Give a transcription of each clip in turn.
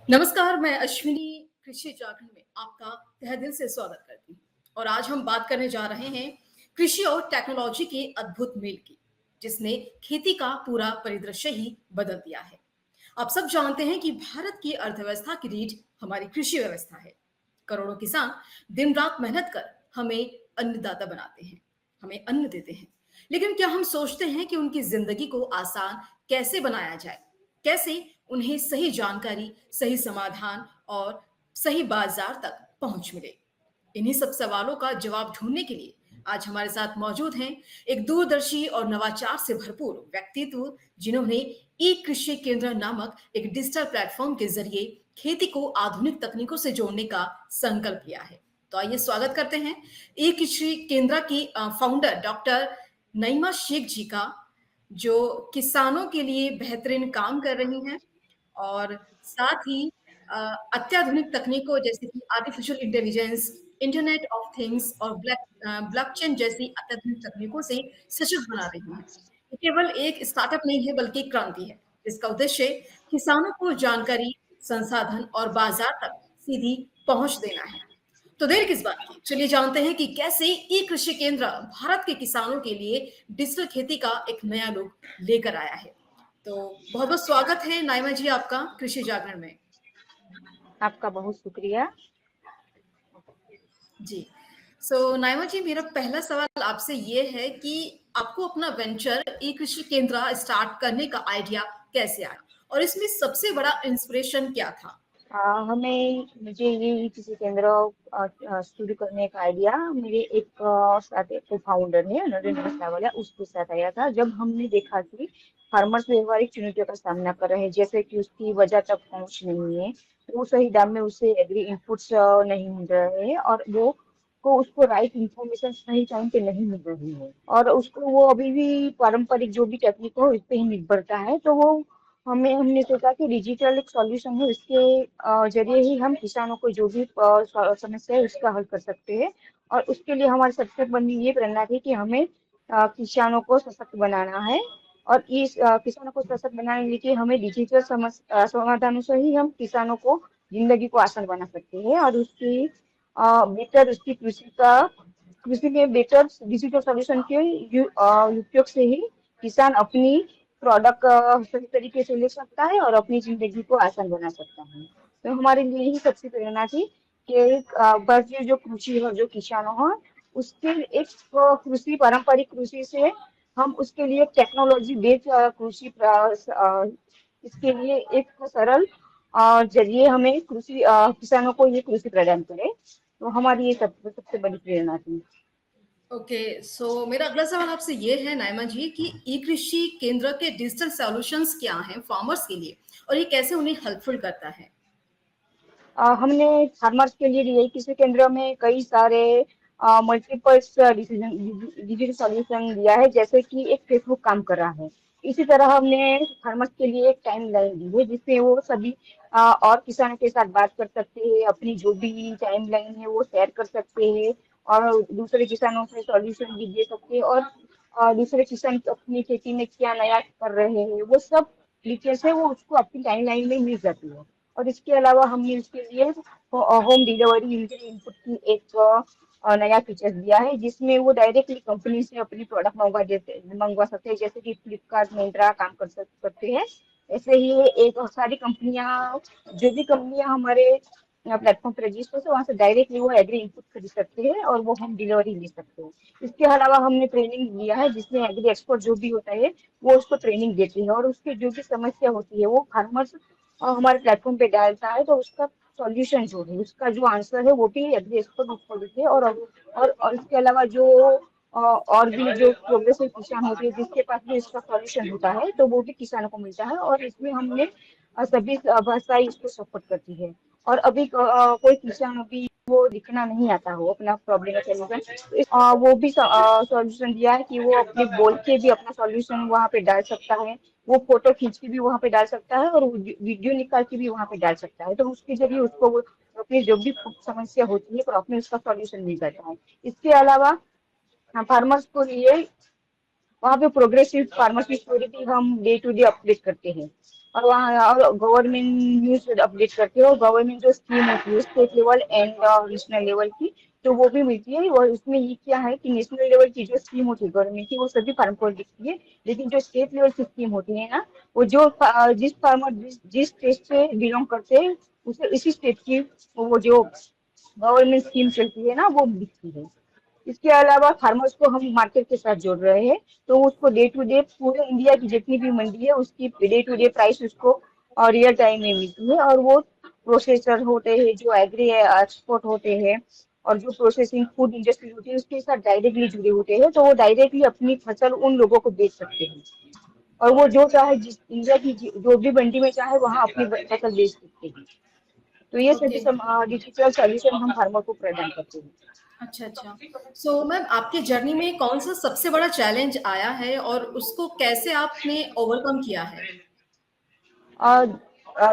नमस्कार, मैं अश्विनी कृषि जागरण में आपका तहे दिल से स्वागत करती हूँ और आज हम बात करने जा रहे हैं कृषि और टेक्नोलॉजी के अद्भुत मेल की, जिसने खेती का पूरा परिदृश्य ही बदल दिया है। आप सब जानते हैं कि भारत की अर्थव्यवस्था की रीढ़ हमारी कृषि व्यवस्था है। करोड़ों किसान दिन रात मेहनत कर हमें अन्नदाता बनाते हैं, हमें अन्न देते हैं। लेकिन क्या हम सोचते हैं कि उनकी जिंदगी को आसान कैसे बनाया जाए? कैसे उन्हें सही जानकारी, सही समाधान और सही बाजार तक पहुंच मिले? इन्हीं सब सवालों का जवाब ढूंढने के लिए आज हमारे साथ मौजूद हैं एक दूरदर्शी और नवाचार से भरपूर व्यक्तित्व, जिन्होंने ई कृषि केंद्र नामक एक डिजिटल प्लेटफॉर्म के जरिए खेती को आधुनिक तकनीकों से जोड़ने का संकल्प लिया है। तो आइए स्वागत करते हैं ई कृषि केंद्र की फाउंडर डॉक्टर नईमा शेख जी का, जो किसानों के लिए बेहतरीन काम कर रही हैं और साथ ही अ, अत्याधुनिक तकनीकों जैसे कि artificial intelligence, internet of things और ब्लॉकचेन जैसी अत्याधुनिक तकनीकों से सशक्त बना रही हैं। ये केवल एक स्टार्टअप नहीं है बल्कि एक क्रांति है, जिसका उद्देश्य किसानों को जानकारी, संसाधन और बाजार तक सीधी पहुंच देना है। तो देर किस बात की, चलिए जानते हैं कि कैसे ई कृषि केंद्र भारत के किसानों के लिए डिजिटल खेती का एक नया लुक लेकर आया है। तो बहुत बहुत स्वागत है नाइमा जी आपका कृषि जागरण में। आपका बहुत शुक्रिया। जी। नाइमा जी, मेरा पहला सवाल आपसे ये है कि आपको अपना वेंचर ई कृषि केंद्र स्टार्ट करने का आइडिया कैसे आया और इसमें सबसे बड़ा इंस्पिरेशन क्या था? मुझे ये किसी केंद्र शुरू करने का आइडिया मेरे एक साथ एक फाउंडर है नरेंद्र सावलिया, उसके साथ आया था जब हमने देखा कि फार्मर्स व्यवहारिक चुनौतियों का सामना कर रहे हैं, जैसे कि उसकी बाजार तक पहुंच नहीं है, वो सही दाम में उसे एग्री इनपुट्स नहीं मिल रहे हैं और वो को उसको राइट इंफॉर्मेशन सही टाइम पे नहीं मिल रही है और उसको वो अभी भी पारंपरिक जो भी टेक्निक हो इस पे ही निर्भरता है। तो वो हमने सोचा कि डिजिटल एक सॉल्यूशन है, इसके जरिए ही हम किसानों को जो भी समस्या है उसका हल कर सकते हैं। और उसके लिए हमारी सबसे बड़ी ये प्रेरणा थी कि हमें किसानों को सशक्त बनाना है और इस किसानों को सशक्त बनाने के लिए हमें डिजिटल समाधानों से ही हम किसानों को जिंदगी को आसान बना सकते हैं और उसकी बेटर उसकी कृषि में बेटर डिजिटल सॉल्यूशन के उपयोग से ही किसान अपनी प्रोडक्ट सही तरीके से ले सकता है और अपनी जिंदगी को आसान बना सकता है। तो हमारे लिए ही सबसे प्रेरणा थी कि बस ये जो कृषि हो जो किसान हो उसके एक पारंपरिक कृषि से हम उसके लिए टेक्नोलॉजी बेस्ड कृषि इसके लिए एक सरल जरिए हमें किसानों को ये कृषि प्रदान करे। तो हमारी ये सबसे बड़ी प्रेरणा थी। ओके, मेरा अगला सवाल आपसे ये है नाइमा जी कि ई कृषि केंद्र के डिजिटल सॉल्यूशंस क्या हैं फार्मर्स के लिए और ये कैसे उन्हें हेल्पफुल करता है? हमने फार्मर्स के लिए रियल कृषि केंद्र में कई सारे मल्टीपल्स डिजिटल सॉल्यूशन दिया है, जैसे कि एक फेसबुक काम कर रहा है। इसी तरह हमने फार्मर्स के लिए एक टाइम लाइन दी है जिससे वो सभी और किसानों के साथ बात कर सकते हैं, अपनी जो भी टाइम लाइन है वो शेयर कर सकते हैं और दूसरे किसानों से सॉल्यूशन भी दे सकते हैं और दूसरे किसान अपनी खेती में क्या नया कर रहे हैं वो सब डिटेल्स है वो उसको अपनी टाइम लाइन में मिल जाती है। और इसके अलावा हमने उसके लिए होम डिलीवरी यूजर इनपुट की एक नया फीचर दिया है जिसमें वो डायरेक्टली कंपनी से अपनी प्रोडक्ट मंगवा सकते हैं, जैसे कि फ्लिपकार्ट मिंत्रा काम सकते हैं। ऐसे ही एक सारी कंपनियां जो भी कंपनियां हमारे प्लेटफॉर्म पर रजिस्टर है वहाँ से डायरेक्टली वो एग्री इनपुट खरीद सकते हैं और वो होम डिलीवरी ले सकते हैं। इसके अलावा हमने ट्रेनिंग दिया है जिसमें एग्री एक्सपर्ट जो भी होता है वो उसको ट्रेनिंग देती है और उसकी जो भी समस्या होती है वो फार्मर्स हमारे प्लेटफॉर्म पे डालता है, तो उसका सॉल्यूशन जो है उसका जो आंसर है वो भी एग्री एक्सपर्ट उसको देते हैं और इसके अलावा जो और भी जो प्रोग्रेसिव किसान होते हैं जिसके पास भी इसका सॉल्यूशन होता है तो वो भी किसानों को मिलता है और इसमें हमने सभी भाषाएं इसको सपोर्ट करती है। और अभी कोई किसान अभी वो लिखना नहीं आता हो अपना प्रॉब्लम का सॉल्यूशन, वो भी सॉल्यूशन दिया है कि वो अपने बोल के भी अपना सॉल्यूशन वहाँ पे डाल सकता है, वो फोटो खींच के भी वहाँ पे डाल सकता है और वीडियो निकाल के भी वहाँ पे डाल सकता है, तो उसके जरिए उसको वो अपनी जो भी समस्या होती है तो अपने उसका सॉल्यूशन मिल जाता है। इसके अलावा फार्मर्स को लिए वहाँ पे प्रोग्रेसिव फार्मर की स्टोरी भी हम डे टू डे अपडेट करते हैं। और वहाँ और गवर्नमेंट न्यूज अपडेट करती है, और गवर्नमेंट जो स्कीम होती है state level and national level की, तो वो भी मिलती है। और उसमें ये क्या है कि नेशनल लेवल की जो स्कीम होती है गवर्नमेंट की, वो सभी फार्म को दिखती है। लेकिन जो स्टेट लेवल की स्कीम होती है ना, वो जो जिस फार्मर जिस स्टेट से बिलोंग करते हैं, उसे इसी स्टेट की वो जो गवर्नमेंट स्कीम चलती है ना, वो दिखती है। इसके अलावा फार्मर्स को हम मार्केट के साथ जोड़ रहे हैं, तो उसको डे टू डे पूरे इंडिया की जितनी भी मंडी है उसकी डे टू डे प्राइस उसको रियल टाइम में मिलती है। और वो प्रोसेसर होते हैं जो एग्री एक्सपोर्ट होते हैं, और जो प्रोसेसिंग फूड इंडस्ट्री होती है उसके साथ डायरेक्टली जुड़े होते हैं, तो वो डायरेक्टली अपनी फसल उन लोगों को बेच सकते हैं। और वो जो चाहे जिस इंडिया की जो भी मंडी में चाहे वहाँ अपनी फसल बेच सकते हैं। तो ये सभी ओके। डिजिटल सोल्यूशन हम फार्मर को प्रदान करते हैं। अच्छा, अच्छा। सो मैम आपकी जर्नी में कौन-सा सबसे बड़ा चैलेंज आया है और उसको कैसे आपने ओवरकम किया है?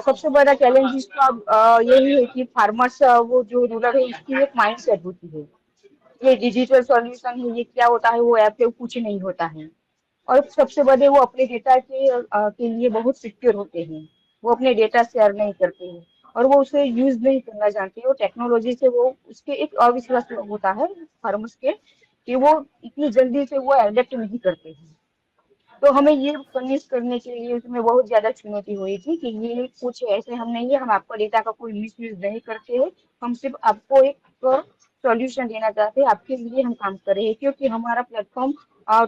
सबसे बड़ा चैलेंज इसका यही है कि फार्मर्स वो जो रूलर है उसकी एक माइंड सेट होती है, ये डिजिटल सॉल्यूशन है, ये क्या होता है, वो ऐप पे कुछ नहीं होता है। और सबसे बड़े वो अपने डेटा के लिए बहुत सिक्योर होते हैं, वो अपने डेटा शेयर नहीं करते हैं, और वो उसे यूज नहीं करना जानते। वो टेक्नोलॉजी से वो उसके एक अविश्वास होता है फार्मर्स के, कि वो इतनी जल्दी से वो एडेप्ट नहीं करते हैं। तो हमें ये कन्विंस करने के लिए उसमें बहुत ज्यादा चुनौती हुई थी कि ये कुछ ऐसे हम नहीं है, हम आपका डेटा का कोई मिस यूज नहीं करते हैं, हम सिर्फ आपको एक सॉल्यूशन देना चाहते हैं, आपके लिए हम काम कर रहे हैं, क्योंकि हमारा platform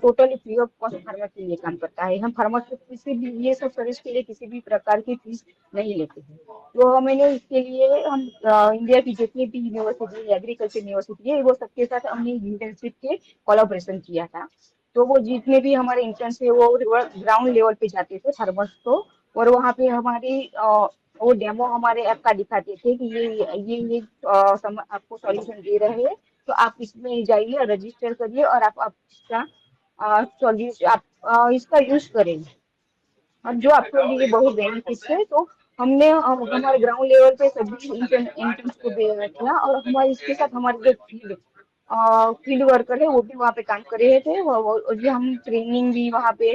totally free of cost farmer के लिए काम करता है। हम फार्मर से किसी भी ये सब सर्विस के लिए किसी भी प्रकार की फीस नहीं लेते हैं। तो हमने इसके लिए हम इंडिया की जितनी भी यूनिवर्सिटी एग्रीकल्चर यूनिवर्सिटी है वो सबके साथ हमने इंटर्नशिप के कोलाब्रेशन किया था। तो वो जितने भी हमारे इंटर्न्स थे वो ग्राउंड लेवल पे जाते थे फार्मर्स को, और वहाँ पे हमारी वो डेमो हमारे ऐप का दिखाते थे कि ये आपको सॉल्यूशन दे रहे हैं, तो आप इसमें जाइए रजिस्टर करिए और आप इसका सॉल्यूशन आप इसका यूज करें, और जो आपके लिए बहुत बेनिफिट है। तो हमने हमारे ग्राउंड लेवल पे सभी इंटर्न्स को दे किया, और हमारे इसके साथ हमारे जो फील्ड वर्कर है वो भी वहाँ पे काम कर रहे थे, और जो हम ट्रेनिंग भी वहाँ पे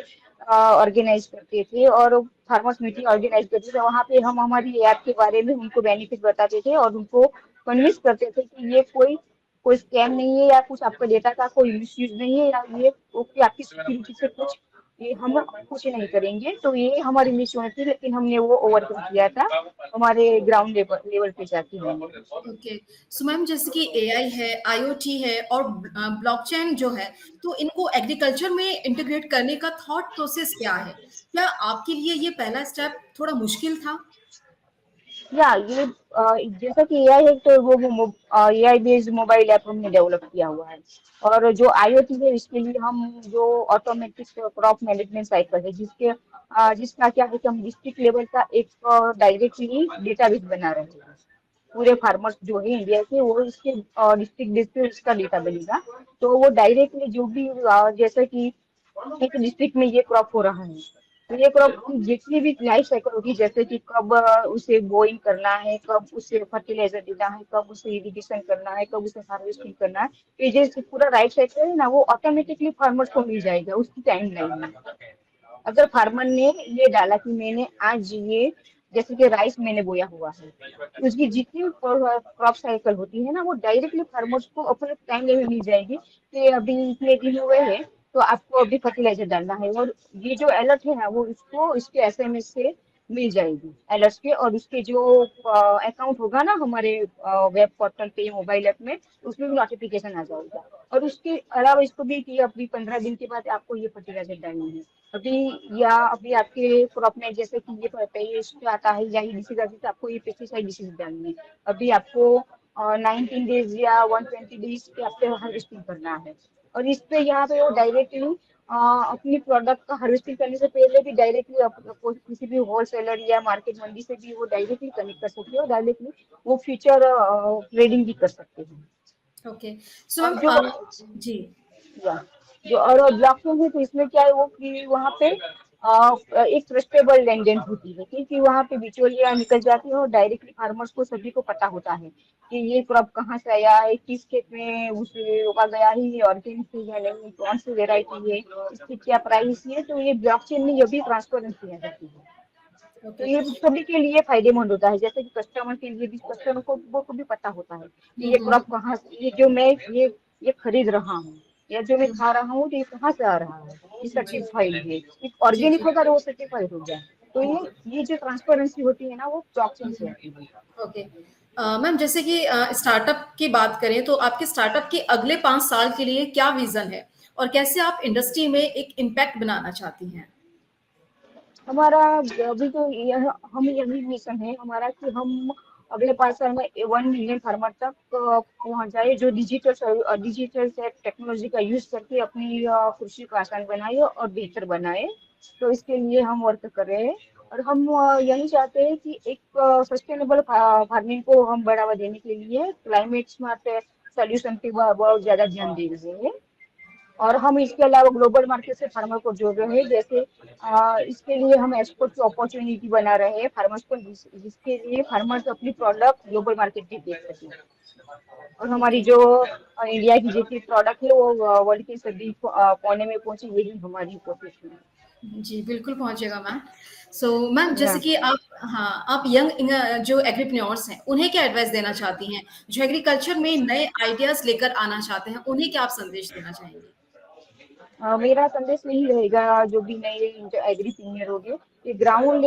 ऑर्गेनाइज करते थे, और फार्मर्स मीटिंग ऑर्गेनाइज करते थे। वहाँ पे हम हमारी ऐप के बारे में उनको बेनिफिट बताते थे, और उनको कन्विंस करते थे कि ये कोई कोई स्कैम नहीं है, या कुछ आपका डेटा का कोई मिसयूज नहीं है, या ये कि आपकी सिक्योरिटी से कुछ ये हम कुछ नहीं करेंगे। तो ये हमारी मिशन थी, लेकिन हमने वो ओवरकम किया था हमारे ग्राउंड लेवल पे जाके हमने। ओके। सो मैम जैसे कि एआई है, आईओटी है और ब्लॉकचेन जो है, तो इनको एग्रीकल्चर में इंटीग्रेट करने का थॉट प्रोसेस क्या है? क्या आपके लिए ये पहला स्टेप थोड़ा मुश्किल था? या ये जैसा कि एआई है, तो वो एआई बेस्ड मोबाइल ऐप हमने डेवलप किया हुआ है। और जो आईओटी है इसके लिए हम जो ऑटोमेटिक क्रॉप मैनेजमेंट साइकिल है, जिसका क्या है कि हम डिस्ट्रिक्ट लेवल का एक डायरेक्टली डेटाबेस बना रहे हैं। पूरे फार्मर्स जो है इंडिया के, वो इसके डिस्ट्रिक्ट बेस पे उसका डेटा बनेगा। तो वो डायरेक्टली जो भी जैसे कि एक डिस्ट्रिक्ट में ये क्रॉप हो रहा है, तो ये क्रॉप की जितनी भी लाइफ साइकिल होगी, जैसे कि कब उसे बोइंग करना है, कब उसे फर्टिलाइजर देना है, कब उसे इरिगेशन करना है, कब उसे हार्वेस्टिंग करना है, तो ये जैसे पूरा लाइफ साइकिल है ना, वो ऑटोमेटिकली फार्मर्स को मिल जाएगा उसकी टाइम लाइन में। अगर फार्मर ने ये डाला कि मैंने आज ये जैसे कि राइस मैंने बोया हुआ है, तो उसकी जितनी क्रॉप साइकिल होती है ना, वो डायरेक्टली फार्मर्स को अपने टाइम में मिल जाएगी कि अभी इतने दिन हुए हैं, तो आपको अभी फर्टिलाइजर डालना है। और ये जो अलर्ट है ना, वो उसको इसके एसएमएस से मिल जाएगी अलर्ट के, और उसके जो अकाउंट होगा ना हमारे वेब पोर्टल पे मोबाइल ऐप में, उसमें भी नोटिफिकेशन आ जाएगा। और उसके अलावा इसको भी कि अभी 15 दिन के बाद आपको ये फर्टिलाइजर डालनी है अभी, या अभी आपके क्रॉप में जैसे कि ये पेस्ट आता है या ये डिसीज आती है, तो आपको ये पेस्टिसाइड डिसीज डालनी है। अभी आपको 19 डेज या 120 डेज पे आपको हार्वेस्टिंग करना है। और इस पे यहाँ पे वो डायरेक्टली अपनी प्रोडक्ट का हार्वेस्टिंग करने से पहले भी डायरेक्टली किसी भी होलसेलर या मार्केट मंडी से भी वो डायरेक्टली कनेक्ट कर सकते हो, डायरेक्टली वो फ्यूचर ट्रेडिंग भी कर सकते हैं। ओके। सो और मैम जो जी। या जो और ब्लॉकचेन है, तो इसमें क्या है वो कि वहाँ पे एक ट्रस्टेबल लेन देन होती है, क्योंकि वहाँ पे बिचौलियाँ निकल जाती है, और डायरेक्टली फार्मर्स को सभी को पता होता है कि ये क्रॉप कहाँ से आया है, किस खेत में उसे रोपा गया है, ये ऑर्गेनिक है या नहीं, कौन सी वेराइटी है, इसकी क्या प्राइस है। तो ये ब्लॉकचेन में ये भी ट्रांसपेरेंसी आ जाती है। तो ओके। ये सभी के लिए फायदेमंद होता है, जैसे कि कस्टमर के लिए भी, कस्टमर को भी पता होता है कि हुँ, ये हुँ, क्रॉप कहाँ से, ये जो मैं ये खरीद रहा हूँ या जो मैं हुँ। खा रहा हूँ तो ये कहाँ से आ रहा है, ये जी, सर्टिफाइड है, एक जी, ऑर्गेनिक जी। होगा तो वो सर्टिफाइड हो गया। तो ओके। ये जो ट्रांसपेरेंसी होती है ना वो ब्लॉकचेन हुँ, से आती है। हुँ। ओके। मैम जैसे कि स्टार्टअप की बात करें तो आपके स्टार्टअप के अगले 5 साल के लिए क्या विज़न है? और कैसे आप इंडस्ट्री में एक इम्पैक्ट बनाना चाहती हैं? हमारा अभी तो यह हम यही मिशन है हमारा कि हम अगले 5 साल में 1 मिलियन फार्मर तक पहुंच जाए, जो डिजिटल से टेक्नोलॉजी का यूज करके अपनी कृषि को आसान बनाए और बेहतर बनाए। तो इसके लिए हम वर्क कर रहे हैं और हम यही चाहते हैं कि एक सस्टेनेबल फार्मिंग को हम बढ़ावा देने के लिए क्लाइमेट स्मार्ट सोल्यूशन पे बहुत ज्यादा ध्यान दे रहे हैं। और हम इसके अलावा ग्लोबल मार्केट से फार्मर को जोड़ रहे हैं, जैसे इसके लिए हम एक्सपोर्ट की अपॉर्चुनिटी बना रहे हैं फार्मर्स को, जिसके लिए फार्मर्स अपनी प्रोडक्ट ग्लोबल मार्केट में बेच सके। और हमारी ओके। जो इंडिया की जितनी प्रोडक्ट है वो वर्ल्ड के सभी कोने में पहुंचे, यही हमारी कोशिश है। जी, बिल्कुल पहुँचेगा मैम। सो मैम जैसे या कि आप हाँ, आप यंग जो एग्रीप्रेन्योर्स हैं, उन्हें क्या एडवाइस देना चाहती हैं? जो एग्रीकल्चर में नए आइडियाज़ लेकर आना चाहते हैं, उन्हें क्या आप संदेश देना चाहेंगी? मेरा संदेश यही रहेगा, जो भी नए जो एग्रीप्रेन्योर होंगे, ये ग्राउंड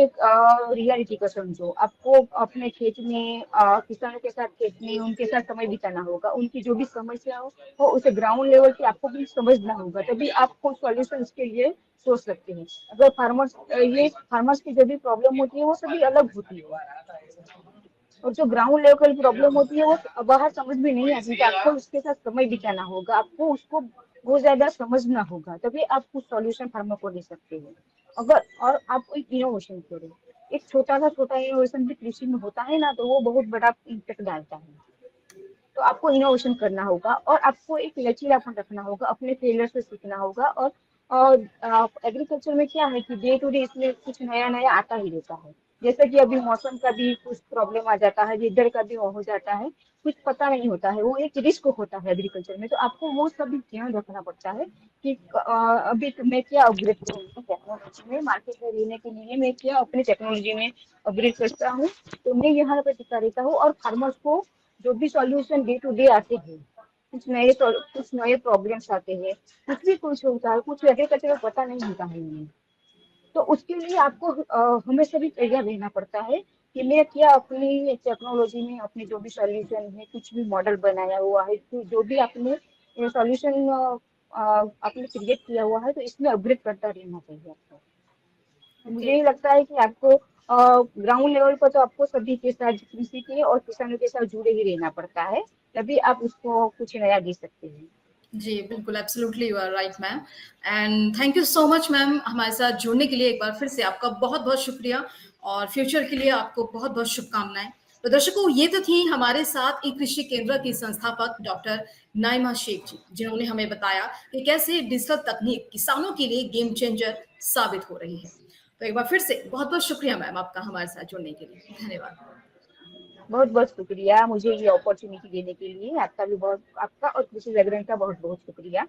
रियलिटी को समझो। आपको अपने खेत में किसानों के साथ खेत में उनके साथ समय बिताना होगा, उनकी जो भी समस्या हो उसे ग्राउंड लेवल पे आपको भी समझना होगा, तभी आप कुछ सॉल्यूशन उसके लिए सोच सकते हैं। अगर फार्मर्स की जो भी प्रॉब्लम होती है वो सभी अलग होती है, और जो ग्राउंड लेवल प्रॉब्लम होती है वो बाहर समझ में नहीं आती, तो आपको उसके साथ समय बिताना होगा, आपको उसको बहुत ज्यादा समझना होगा, तभी आप कुछ सॉल्यूशन फार्मर को दे सकते हैं। अगर और आप कोई इनोवेशन करें, एक छोटा इनोवेशन भी कृषि में होता है ना, तो वो बहुत बड़ा इम्पैक्ट डालता है। तो आपको इनोवेशन करना होगा और आपको एक लचीलापन रखना होगा, अपने फेलियर से सीखना होगा। और एग्रीकल्चर में क्या है कि डे टू डे इसमें कुछ नया नया आता ही रहता है, जैसे कि अभी मौसम का भी कुछ प्रॉब्लम आ जाता है, वेदर का भी हो जाता है, कुछ पता नहीं होता है, वो एक रिस्क होता है एग्रीकल्चर में। तो आपको वो सब ध्यान रखना पड़ता है कि अभी तो मैं क्या अपग्रेड करूँगी टेक्नोलॉजी में, मार्केट में रहने के लिए मैं क्या अपनी टेक्नोलॉजी में अपग्रेड करता हूँ। तो मैं यहाँ पे टिका रहता हूँ और फार्मर्स को जो भी सॉल्यूशन डे टू डे आते हैं, कुछ नए प्रॉब्लम्स आते हैं, कुछ होता है, कुछ एग्रीकल्चर में पता नहीं होता है उन्हें। तो उसके लिए आपको हमेशा भी तैयार रहना पड़ता है कि मैं क्या अपनी टेक्नोलॉजी में अपने जो भी सॉल्यूशन है, कुछ भी मॉडल बनाया हुआ है, तो जो भी आपने सॉल्यूशन आपने क्रिएट किया हुआ है, तो इसमें अपग्रेड करता रहना चाहिए आपको। मुझे ओके। ये लगता है कि आपको ग्राउंड लेवल पर तो आपको सभी के साथ, कृषि के और किसानों के साथ जुड़े ही रहना पड़ता है, तभी आप उसको कुछ नया दे सकते हैं। जी, बिल्कुल absolutely you are right ma'am and thank you so much ma'am हमारे साथ जुड़ने के लिए एक बार फिर से आपका बहुत-बहुत शुक्रिया और फ्यूचर के लिए आपको बहुत-बहुत शुभकामनाएँ। तो दर्शकों ये तो थी हमारे साथ ई-कृषि केंद्र की संस्थापक डॉक्टर नाइमा शेख जी, जिन्होंने हमें बताया कि कैसे डिजिटल तकनीक किसानों के लिए गेम चेंजर साबित हो रही है। तो एक बार फिर से बहुत-बहुत शुक्रिया मैम आपका हमारे साथ जुड़ने के लिए। धन्यवाद। बहुत बहुत शुक्रिया मुझे ये अपॉर्चुनिटी देने के लिए, आपका भी बहुत, आपका और कृषि विज्ञान का बहुत बहुत शुक्रिया।